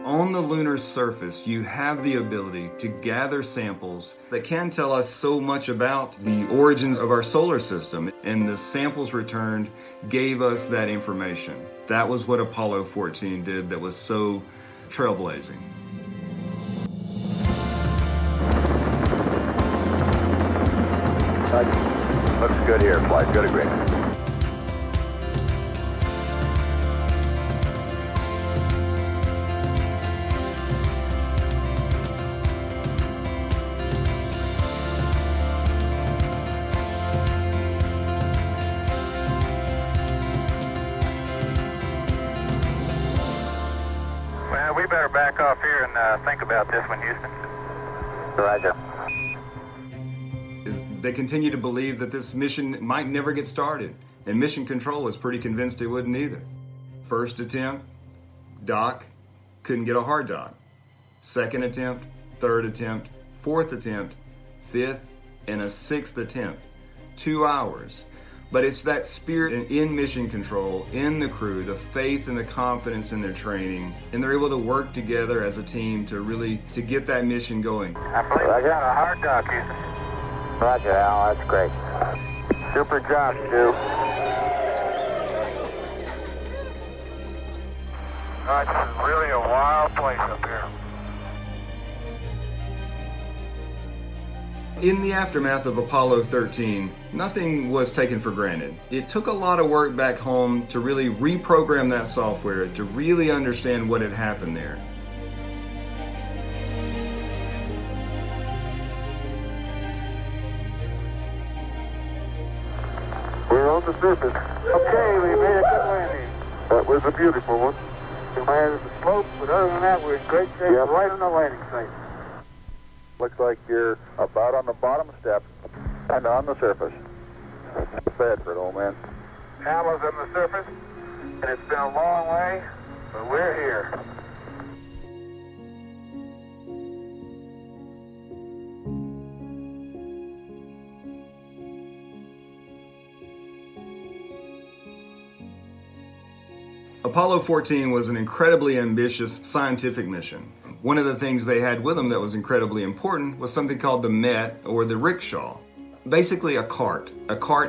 On the lunar surface, you have the ability to gather samples that can tell us so much about the origins of our solar system, and the samples returned gave us that information. That was what Apollo 14 did that was so trailblazing. Looks good here, flight. Good agreement. Well, we better back off here and think about this one, Houston. Roger. They continue to believe that this mission might never get started, and Mission Control was pretty convinced it wouldn't either. First attempt, dock, couldn't get a hard dock. Second attempt, third attempt, fourth attempt, fifth, and a sixth attempt. 2 hours. But it's that spirit in Mission Control, in the crew, the faith and the confidence in their training, and they're able to work together as a team to get that mission going. I believe I got a hard dock, Houston. Roger, Al. That's great. Super job, Stu. This is really a wild place up here. In the aftermath of Apollo 13, nothing was taken for granted. It took a lot of work back home to really reprogram that software, to really understand what had happened there. We're on the surface. Okay, we made a good landing. That was a beautiful one. We landed the slope, but other than that, we're in great shape. Yep. Right on the landing site. Looks like you're about on the bottom step and on the surface. Bedford, old man. Hamlet's on the surface, and it's been a long way, but we're here. Apollo 14 was an incredibly ambitious scientific mission. One of the things they had with them that was incredibly important was something called the MET, or the rickshaw. Basically a cart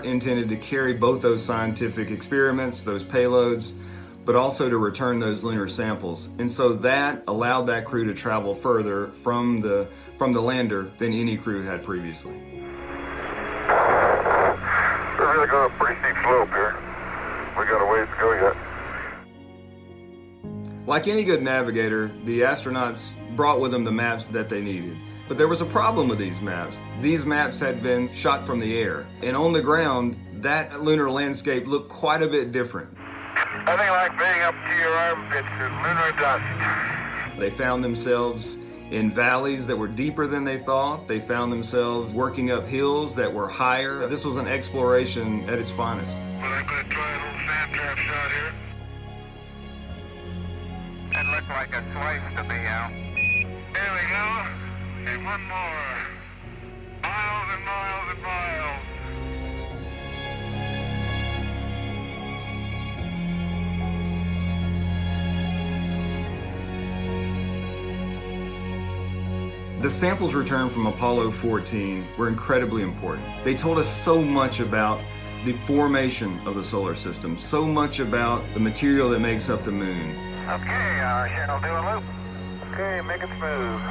intended to carry both those scientific experiments, those payloads, but also to return those lunar samples. And so that allowed that crew to travel further from the lander than any crew had previously. We're really going up a pretty steep slope here. We got a ways to go yet. Like any good navigator, the astronauts brought with them the maps that they needed. But there was a problem with these maps. These maps had been shot from the air, and on the ground, that lunar landscape looked quite a bit different. Nothing like being up to your armpits in lunar dust. They found themselves in valleys that were deeper than they thought. They found themselves working up hills that were higher. This was an exploration at its finest. Well, I'm going to try a little sand trap shot here. That looked like a slice to me, Al. Here we go. And one more. Miles and miles and miles. The samples returned from Apollo 14 were incredibly important. They told us so much about the formation of the solar system, so much about the material that makes up the moon. Okay, Channel, do a loop. Okay, make it smooth.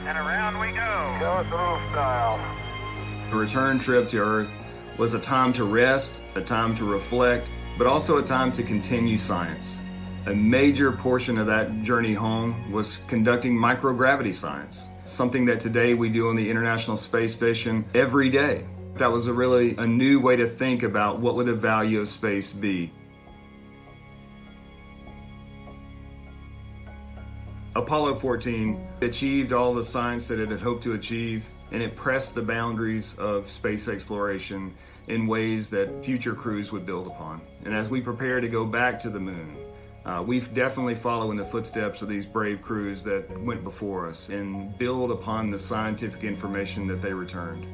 And around we go. Show us a little style. The return trip to Earth was a time to rest, a time to reflect, but also a time to continue science. A major portion of that journey home was conducting microgravity science, something that today we do on the International Space Station every day. That was a new way to think about what would the value of space be. Apollo 14 achieved all the science that it had hoped to achieve, and it pressed the boundaries of space exploration in ways that future crews would build upon. And as we prepare to go back to the moon, we've definitely followed in the footsteps of these brave crews that went before us and build upon the scientific information that they returned.